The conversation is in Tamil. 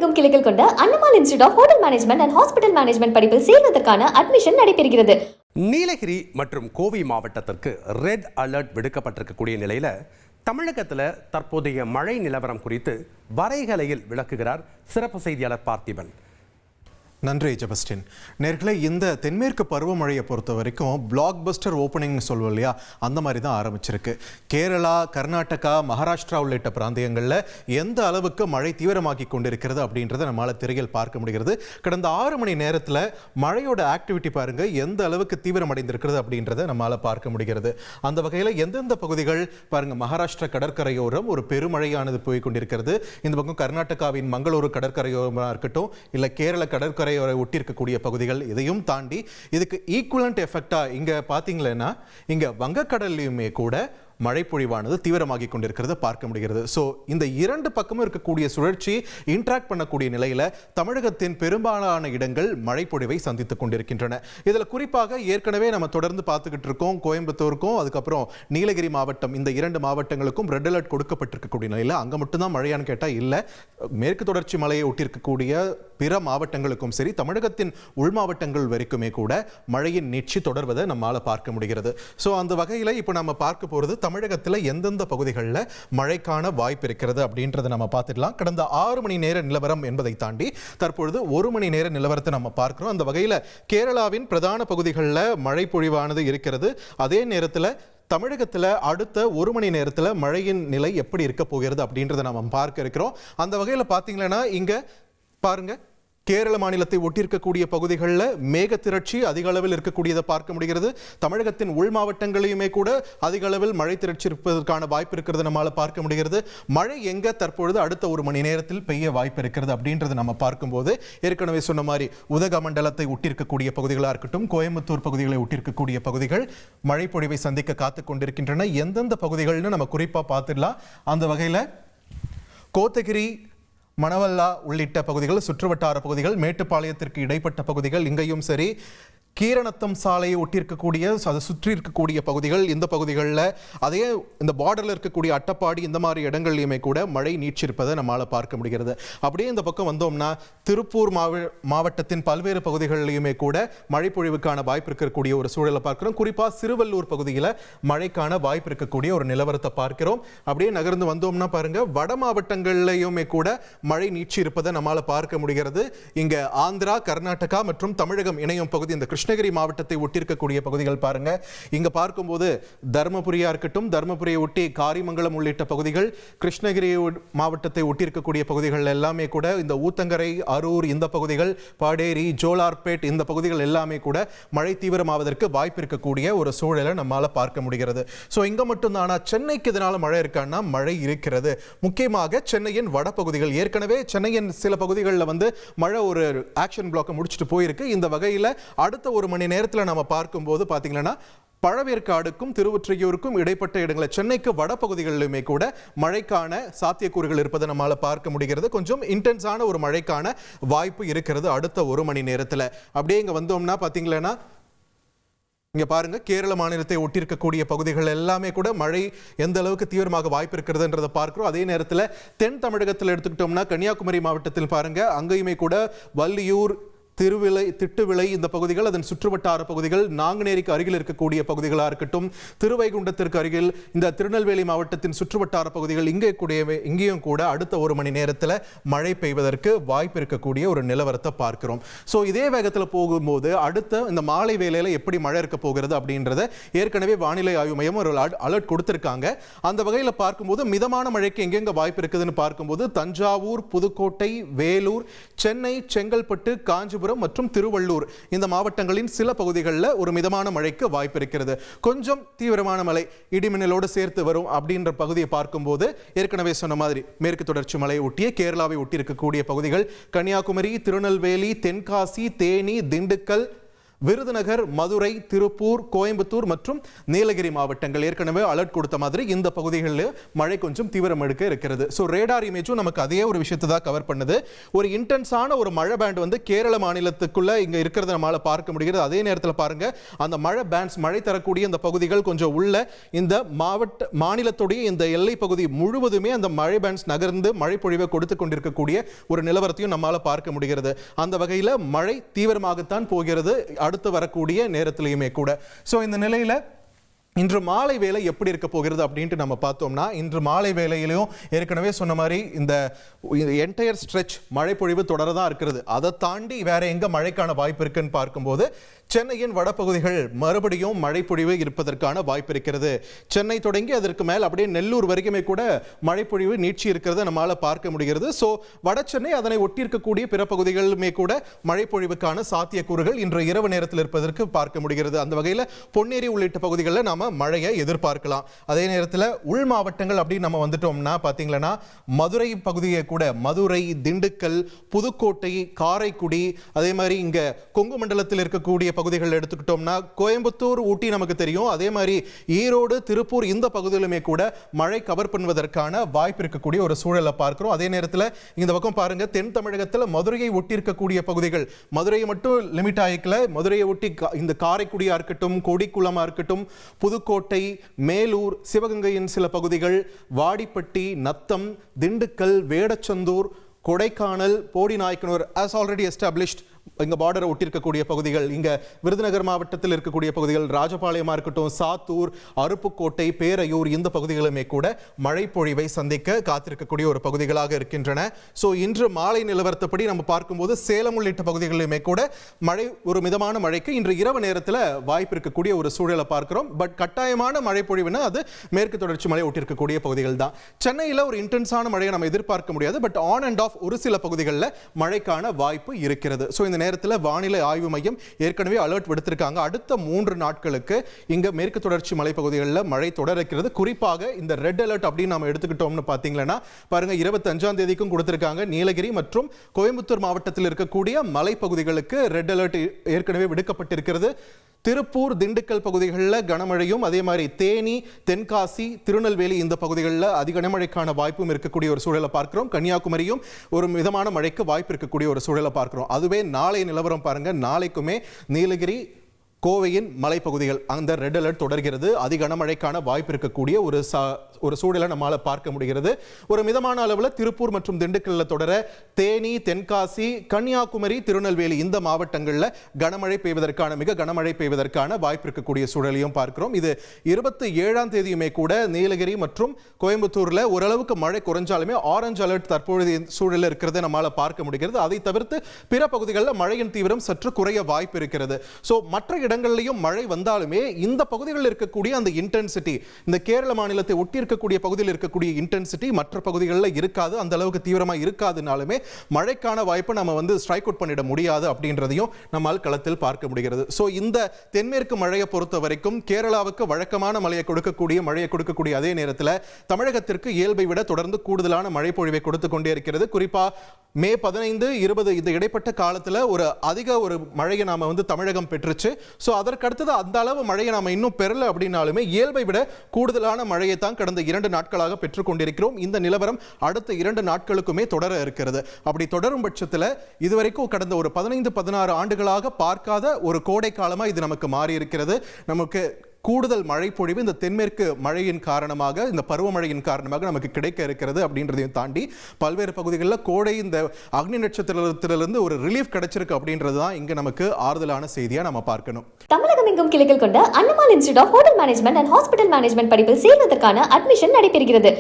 உலகெங்கும் கிளைகள் கொண்ட Annamal institute of hotel management and hospital management படிப்பில் சேர்வதற்கான அட்மிஷன் நடைபெறுகிறது. நீலகிரி மற்றும் கோவை மாவட்டத்திற்கு ரெட் அலர்ட் விடுக்கப்பட்டிருக்கக்கூடிய நிலையில தமிழகத்தில் தற்போதைய மழை நிலவரம் குறித்து வரைகலையில் விளக்குகிறார் சிறப்பு செய்தியாளர் பார்த்திபன். நன்றி ஜெபஸ்டின். நேர்களே, இந்த தென்மேற்கு பருவமழையை பொறுத்த வரைக்கும் பிளாக் பஸ்டர் ஓப்பனிங் சொல்லுவோம் இல்லையா, அந்த மாதிரி தான் ஆரம்பிச்சிருக்கு. கேரளா, கர்நாடகா, மகாராஷ்டிரா உள்ளிட்ட பிராந்தியங்களில் எந்த அளவுக்கு மழை தீவிரமாக்கி கொண்டிருக்கிறது அப்படின்றத நம்மளால் திரையில் பார்க்க முடிகிறது. கடந்த 6 மணி நேரத்தில் மழையோட ஆக்டிவிட்டி பாருங்க எந்த அளவுக்கு தீவிரமடைந்திருக்கிறது அப்படின்றத நம்மளால் பார்க்க முடிகிறது. அந்த வகையில் எந்தெந்த பகுதிகள் பாருங்க, மகாராஷ்டிரா கடற்கரையோரம் ஒரு பெருமழையானது போய் கொண்டிருக்கிறது. இந்த பக்கம் கர்நாடகாவின் மங்களூரு கடற்கரையோரமாக இருக்கட்டும், இல்லை கேரள கடற்கரை ஒட்டி இருக்கக்கூடிய பகுதிகள், இதையும் தாண்டி இதுக்கு ஈக்குவலண்ட் எஃபெக்டா இங்க பாத்தீங்கன்னா இங்க வங்கக்கடல்லையுமே கூட மழை பொழிவானது தீவிரமாகி கொண்டிருக்கிறது பார்க்க முடிகிறது. ஸோ இந்த இரண்டு பக்கமும் இருக்கக்கூடிய சுழற்சி இன்ட்ராக்ட் பண்ணக்கூடிய நிலையில தமிழகத்தின் பெரும்பாலான இடங்கள் மழை பொழிவை சந்தித்துக் கொண்டிருக்கின்றன. இதில் குறிப்பாக ஏற்கனவே நம்ம தொடர்ந்து பார்த்துக்கிட்டு இருக்கோம், கோயம்புத்தூருக்கும் அதுக்கப்புறம் நீலகிரி மாவட்டம், இந்த 2 மாவட்டங்களுக்கும் ரெட் அலர்ட் கொடுக்கப்பட்டிருக்கக்கூடிய நிலையில் அங்கே மட்டும்தான் மழையான்னு கேட்டால் இல்லை. மேற்கு தொடர்ச்சி மலையை ஒட்டியிருக்கக்கூடிய பிற மாவட்டங்களுக்கும் சரி, தமிழகத்தின் உள் மாவட்டங்கள் வரைக்குமே கூட மழையின் நீட்சி தொடர்வதை நம்மால் பார்க்க முடிகிறது. ஸோ அந்த வகையில் இப்போ நம்ம பார்க்க போகிறது தமிழகத்தில் எந்தெந்த பகுதிகளில் மழைக்கான வாய்ப்பு இருக்கிறது அப்படின்றத நம்ம பார்த்துடலாம். கடந்த 6 மணி நேர நிலவரம் என்பதை தாண்டி தற்பொழுது 1 மணி நேர நிலவரத்தை நம்ம பார்க்கிறோம். அந்த வகையில் கேரளாவின் பிரதான பகுதிகளில் மழை பொழிவானது இருக்கிறது. அதே நேரத்தில் தமிழகத்தில் அடுத்த 1 மணி நேரத்தில் மழையின் நிலை எப்படி இருக்க போகிறது அப்படின்றத நம்ம பார்க்க இருக்கிறோம். அந்த வகையில் பார்த்தீங்கன்னா இங்கே பாருங்க, கேரள மாநிலத்தை ஒட்டியிருக்கக்கூடிய பகுதிகளில் மேக திரட்சி அதிக அளவில் இருக்கக்கூடியதை பார்க்க முடிகிறது. தமிழகத்தின் உள் மாவட்டங்களையுமே கூட அதிக அளவில் மழை திரட்சி இருப்பதற்கான வாய்ப்பு இருக்கிறது நம்மளால் பார்க்க முடிகிறது. மழை எங்கே தற்பொழுது அடுத்த 1 மணி நேரத்தில் பெய்ய வாய்ப்பு இருக்கிறது அப்படின்றத நம்ம பார்க்கும்போது, ஏற்கனவே சொன்ன மாதிரி உதகமண்டலத்தை ஒட்டியிருக்கக்கூடிய பகுதிகளாக இருக்கட்டும், கோயம்புத்தூர் பகுதிகளை ஒட்டியிருக்கக்கூடிய பகுதிகள் மழை பொழிவை சந்திக்க காத்து கொண்டிருக்கின்றன. எந்தெந்த பகுதிகள்னு நம்ம குறிப்பாக பார்த்துடலாம். அந்த வகையில் கோத்தகிரி, மணவல்லா உள்ளிட்ட பகுதிகள், சுற்றுவட்டார பகுதிகள், மேட்டுப்பாளையத்திற்கு இடைப்பட்ட பகுதிகள், இங்கேயும் சரி கீரணத்தம் சாலையை ஒட்டியிருக்கக்கூடிய அதை சுற்றி இருக்கக்கூடிய பகுதிகள், இந்த பகுதிகளில் அதே இந்த பார்டரில் இருக்கக்கூடிய அட்டப்பாடி இந்த மாதிரி இடங்கள்லையுமே கூட மழை நீட்சிருப்பதை நம்மளால் பார்க்க முடிகிறது. அப்படியே இந்த பக்கம் வந்தோம்னா திருப்பூர் மாவட்டத்தின் பல்வேறு பகுதிகளிலுமே கூட மழை பொழிவுக்கான வாய்ப்பு இருக்கக்கூடிய ஒரு சூழலை பார்க்கிறோம். குறிப்பாக சிறுவல்லூர் பகுதியில் மழைக்கான வாய்ப்பு இருக்கக்கூடிய ஒரு நிலவரத்தை பார்க்கிறோம். அப்படியே நகர்ந்து வந்தோம்னா பாருங்க, வட மாவட்டங்கள்லையுமே கூட மழை நீட்சி இருப்பதை நம்மளால் பார்க்க முடிகிறது. இங்கே ஆந்திரா, கர்நாடகா மற்றும் தமிழகம் இணையும் பகுதி, இந்த கிருஷ்ணகிரி மாவட்டத்தை ஒட்டியிருக்கக்கூடிய பகுதிகள் பாருங்க. இங்க பார்க்கும்போது தர்மபுரியா இருக்கட்டும், தர்மபுரியை ஒட்டி காரிமங்கலம் உள்ளிட்ட பகுதிகள், கிருஷ்ணகிரி மாவட்டத்தை ஒட்டியிருக்கக்கூடிய பகுதிகள் எல்லாமே கூட இந்த ஊத்தங்கரை, அரூர் இந்த பகுதிகள், பாடேரி, ஜோலார்பேட் இந்த பகுதிகள் எல்லாமே கூட மழை தீவிரமாவதற்கு வாய்ப்பு இருக்கக்கூடிய ஒரு சூழலை நம்மால பார்க்க முடிகிறது. ஸோ இங்க மட்டும்தானா சென்னைக்கு இதனால மழை இருக்கான்னா மழை இருக்கிறது. முக்கியமாக சென்னையின் வடபகுதிகள், ஏற்கனவே சென்னையின் சில பகுதிகளில் மழை ஒரு ஆக்ஷன் பிளாக்கை முடிச்சுட்டு போயிருக்கு. இந்த வகையில் அடுத்த 1 மணி நேரத்தில் நம்ம பார்க்கும்போது பார்த்தீங்கன்னா பழவேற்காடுக்கும் திருவொற்றியூருக்கும் இடைப்பட்ட இடங்களில் சென்னைக்கு வடபகுதிகளிலுமே கூட மழைக்கான சாத்தியக்கூறுகள் இருப்பதை நம்மால் பார்க்க முடிகிறது. கொஞ்சம் இன்டென்ஸான ஒரு மழைக்கான வாய்ப்பு இருக்கிறது அடுத்த 1 மணி நேரத்தில். அப்படியே இங்கே வந்தோம்னா பார்த்தீங்கன்னா இங்க பாருங்க, கேரள மாநிலத்தை ஒட்டியிருக்கக்கூடிய பகுதிகள் எல்லாமே கூட மழை எந்த அளவுக்கு தீவிரமாக வாய்ப்பு இருக்கிறதுன்றதை பார்க்கிறோம். அதே நேரத்தில் தென் தமிழகத்தில் எடுத்துக்கிட்டோம்னா கன்னியாகுமரி மாவட்டத்தில் பாருங்க, அங்கேயுமே கூட வள்ளியூர், திருவிளை, திட்டுவிளை இந்த பகுதிகள், அதன் சுற்றுவட்டார பகுதிகள், நாங்குநேரிக்கு அருகில் இருக்கக்கூடிய பகுதிகளாக இருக்கட்டும், திருவைகுண்டத்திற்கு அருகில் இந்த திருநெல்வேலி மாவட்டத்தின் சுற்றுவட்டார பகுதிகள், இங்கேயும் கூட அடுத்த 1 மணி நேரத்தில் மழை பெய்வதற்கு வாய்ப்பு இருக்கக்கூடிய ஒரு நிலவரத்தை பார்க்கிறோம். ஸோ இதே வேகத்தில் போகும்போது அடுத்த இந்த மாலை வேளையில் எப்படி மழை இருக்க போகிறது அப்படின்றத ஏற்கனவே வானிலை ஆய்வு மையம் ஒரு அலர்ட் கொடுத்திருக்காங்க. அந்த வகையில் பார்க்கும்போது மிதமான மழைக்கு எங்கெங்க வாய்ப்பு இருக்குதுன்னு பார்க்கும்போது தஞ்சாவூர், புதுக்கோட்டை, வேலூர், சென்னை, செங்கல்பட்டு, காஞ்சிபுரம் மற்றும் திருவள்ளூர் இந்த மாவட்டங்களின் சில பகுதிகளில் ஒரு மிதமான மழைக்கு வாய்ப்பு இருக்கிறது. கொஞ்சம் தீவிரமான மழை இடிமின்னலோடு சேர்த்து வரும் அப்படின்ற பகுதியை பார்க்கும்போது ஏற்கனவே சொன்ன மாதிரி மேற்கு தொடர்ச்சி மலையை ஒட்டிய கேரளாவை ஒட்டி இருக்கக்கூடிய பகுதிகள், கன்னியாகுமரி, திருநெல்வேலி, தென்காசி, தேனி, திண்டுக்கல், விருதுநகர், மதுரை, திருப்பூர், கோயம்புத்தூர் மற்றும் நீலகிரி மாவட்டங்கள் ஏற்கனவே அலர்ட் கொடுத்த மாதிரி இந்த பகுதிகளில் மழை கொஞ்சம் தீவிரம் எடுக்க இருக்கிறது. ஸோ ரேடார் இமேஜும் நமக்கு அதே ஒரு விஷயத்தை தான் கவர் பண்ணுது. ஒரு இன்டென்ஸான ஒரு மழை பேண்ட் வந்து கேரள மாநிலத்துக்குள்ள இங்க இருக்கிறத நம்மளால பார்க்க முடிகிறது. அதே நேரத்தில் பாருங்க, அந்த மழை பேண்ட்ஸ், மழை தரக்கூடிய இந்த பகுதிகள் கொஞ்சம் உள்ள இந்த மாநிலத்துடைய இந்த எல்லை பகுதி முழுவதுமே அந்த மழை பேண்ட்ஸ் நகர்ந்து மழை பொழிவை கொடுத்து கொண்டிருக்கக்கூடிய ஒரு நிலவரத்தையும் நம்மால பார்க்க முடிகிறது. அந்த வகையில் மழை தீவிரமாகத்தான் போகிறது அடுத்து வரக்கூடிய நேரத்திலையுமே கூட. ஸோ இந்த நிலையில இன்று மாலை வேலை எப்படி இருக்க போகிறது அப்படின்ட்டு நம்ம பார்த்தோம்னா, இன்று மாலை வேலையிலையும் ஏற்கனவே சொன்ன மாதிரி இந்த என்டையர் ஸ்ட்ரெச் மழை பொழிவு தொடரதான் இருக்கிறது. அதை தாண்டி வேற எங்க மழைக்கான வாய்ப்பு இருக்குன்னு பார்க்கும்போது சென்னையின் வடபகுதிகள் மறுபடியும் மழை பொழிவு இருப்பதற்கான வாய்ப்பு இருக்கிறது. சென்னை தொடங்கி அதற்கு மேல் அப்படியே நெல்லூர் வரைக்குமே கூட மழை பொழிவு நீட்சி இருக்கிறத நம்மளால பார்க்க முடிகிறது. ஸோ வட சென்னை அதனை ஒட்டி இருக்கக்கூடிய பிற பகுதிகளுமே கூட மழை பொழிவுக்கான சாத்தியக்கூறுகள் இன்று இரவு நேரத்தில் இருப்பதற்கு பார்க்க முடிகிறது. அந்த வகையில் பொன்னேரி உள்ளிட்ட பகுதிகளில் நாம மழையை எதிர்பார்க்கலாம். அதே நேரத்தில் உள் மாவட்டங்கள் அப்படின்னு நம்ம வந்துட்டோம்னா பார்த்தீங்கன்னா, மதுரை பகுதியை கூட மதுரை, திண்டுக்கல், புதுக்கோட்டை, காரைக்குடி, அதே மாதிரி இங்க கொங்கு மண்டலத்தில் இருக்கக்கூடிய பகுதிகள் எடுத்துக்கிட்டோம்னா கோயம்புத்தூர், ஊட்டி நமக்கு தெரியும். அதே மாதிரி ஈரோடு, திருப்பூர் இந்த பகுதியிலுமே கூட மழை கவர் பண்ணுவதற்கான வாய்ப்பு இருக்கக்கூடிய ஒரு சூழலை பார்க்கிறோம். அதே நேரத்தில் இந்த பக்கம் பாருங்க, தென் தமிழகத்தில் மதுரையை ஒட்டி இருக்கக்கூடிய பகுதிகள், மதுரையை மட்டும் லிமிட் ஆகிக்கல, மதுரையை ஒட்டி இந்த காரைக்குடியா இருக்கட்டும், கொடிக்குளமா இருக்கட்டும், புதுக்கோட்டை, மேலூர், சிவகங்கையின் சில பகுதிகள், Vadipatti, Natham, Dindigul, Vedasandur, Kodaikanal, Bodinayakanur as already established இங்க பார்டரை ஒட்டி இருக்கக்கூடிய பகுதிகள், இங்க விருதுநகர் மாவட்டத்தில் இருக்கக்கூடிய பகுதிகள், ராஜபாளையமா இருக்கட்டும், சாத்தூர், அருப்புக்கோட்டை, பேரையூர் இந்த பகுதிகளுமே கூட மழை பொழிவை சந்திக்க காத்திருக்கக்கூடிய ஒரு பகுதிகளாக இருக்கின்றன. ஸோ இன்று மாலை நிலவரத்தப்படி நம்ம பார்க்கும்போது சேலம் உள்ளிட்ட பகுதிகளிலுமே கூட மழை, ஒரு மிதமான மழைக்கு இன்று இரவு நேரத்தில் வாய்ப்பு இருக்கக்கூடிய ஒரு சூழலை பார்க்கிறோம். பட் கட்டாயமான மழை பொழிவுனா அது மேற்கு தொடர்ச்சி மலை ஒட்டி இருக்கக்கூடிய பகுதிகள் தான். சென்னையில் ஒரு இன்டென்ஸான மழையை நம்ம எதிர்பார்க்க முடியாது. பட் ஆன் அண்ட் ஆஃப் ஒரு சில பகுதிகளில் மழைக்கான வாய்ப்பு இருக்கிறது. ஸோ இந்த நேரத்தில் வானிலை ஆய்வு மையம் ஏற்கனவே அலர்ட் விடுத்திருக்காங்க. அடுத்த 3 நாட்களுக்கு இங்க மேற்கு தொடர்ச்சி மலைப்பகுதிகளில் மழை தொடர இருக்கிறது. குறிப்பாக இந்த ரெட் அலர்ட் அப்படின்னு நாம எடுத்துக்கிட்டோம்னு பார்த்தீங்கன்னா பாருங்க, 25ஆம் தேதிக்கும் கொடுத்திருக்காங்க. நீலகிரி மற்றும் கோயம்புத்தூர் மாவட்டத்தில் இருக்கக்கூடிய மலைப்பகுதிகளுக்கு ரெட் அலர்ட் ஏற்கனவே விடுக்கப்பட்டிருக்கிறது. திருப்பூர், திண்டுக்கல் பகுதிகளில் கனமழையும், அதே மாதிரி தேனி, தென்காசி, திருநெல்வேலி இந்த பகுதிகளில் அதிக கனமழைக்கான வாய்ப்பும் இருக்கக்கூடிய ஒரு சூழலை பார்க்கிறோம். கன்னியாகுமரியும் ஒரு மிதமான மழைக்கு வாய்ப்பு இருக்கக்கூடிய ஒரு சூழலை பார்க்கிறோம். அதுவே நாளை நிலவரம் பாருங்க, நாளைக்குமே நீலகிரி, கோவையின் மலைப்பகுதிகள் அந்த ரெட் அலர்ட் தொடர்கிறது. அதிக கனமழைக்கான வாய்ப்பு இருக்கக்கூடிய ஒரு சூழலை நம்மால பார்க்க முடிகிறது. ஒரு மிதமான அளவில் திருப்பூர் மற்றும் திண்டுக்கல்ல தொடர, தேனி, தென்காசி, கன்னியாகுமரி, திருநெல்வேலி இந்த மாவட்டங்களில் கனமழை பெய்வதற்கான, மிக கனமழை பெய்வதற்கான வாய்ப்பு இருக்கக்கூடிய சூழலையும் பார்க்கிறோம். இது 27ஆம் தேதியுமே கூட நீலகிரி மற்றும் கோயம்புத்தூர்ல ஓரளவுக்கு மழை குறைஞ்சாலுமே ஆரஞ்சு அலர்ட் தற்பொழுது சூழலில் இருக்கிறத நம்மால பார்க்க முடிகிறது. அதை தவிர்த்து பிற பகுதிகளில் மழையின் தீவிரம் சற்று குறைய வாய்ப்பு இருக்கிறது. ஸோ மற்ற இடங்களிலும் மழை வந்தாலுமே இந்த பகுதிகளில் இருக்கக்கூடிய அந்த இன்டென்சிட்டி, இந்த கேரள மாநிலத்தை ஒட்டி இருக்கக்கூடிய பகுதியில் இருக்கக்கூடிய இன்டென்சிட்டி மற்ற பகுதிகளில் இருக்காது, அந்த அளவுக்கு தீவிரமா இருக்காதுனாலுமே மழைக்கான வாய்ப்பை நம்ம வந்து ஸ்ட்ரைக் அவுட் பண்ணிட முடியாது அப்படின்றதையும் நம்மால் களத்தில் பார்க்க முடிகிறது. ஸோ இந்த தென்மேற்கு மழையை பொறுத்த வரைக்கும் கேரளாவுக்கு வழக்கமான மழையை கொடுக்கக்கூடிய அதே நேரத்தில் தமிழகத்திற்கு இயல்பை விட தொடர்ந்து கூடுதலான மழை பொழிவை கொடுத்து கொண்டே இருக்கிறது. குறிப்பா மே 15, 20 இந்த இடைப்பட்ட காலத்தில் ஒரு அதிக ஒரு மழையை நாம வந்து தமிழகம் பெற்றுச்சு. ஸோ அதற்கு அடுத்தது அந்த அளவு மழையை நாம இன்னும் பெறல அப்படின்னாலுமே இயல்பை விட கூடுதலான மழையை தான் கடந்த 2 நாட்களாக பெற்றுக் கொண்டிருக்கிறோம். இந்த நிலவரம் அடுத்த 2 நாட்களுக்குமே தொடர இருக்கிறது. அப்படி தொடரும் பட்சத்தில் இதுவரைக்கும் கடந்த ஒரு 15-16 ஆண்டுகளாக பார்க்காத ஒரு கோடை காலமா இது நமக்கு மாறி இருக்கிறது. நமக்கு கூடுதல் மழை பொழிவு இந்த தென்மேற்கு மழையின் காரணமாக, இந்த பருவமழையின் காரணமாக நமக்கு கிடைக்க இருக்கிறது. அப்படின்றதையும் தாண்டி பல்வேறு பகுதிகளில் கோடை இந்த அக்னி நட்சத்திரத்திலிருந்து ஒரு ரிலீஃப் கிடைச்சிருக்கு அப்படின்றது தான் இங்க நமக்கு ஆறுதலான செய்தியா நம்ம பார்க்கணும். தமிழகம் எங்கும் கிளைகள் கொண்ட Annamal institute of hotel management and hospital management படிப்பில் சேர்வதற்கான அட்மிஷன் நடைபெறுகிறது.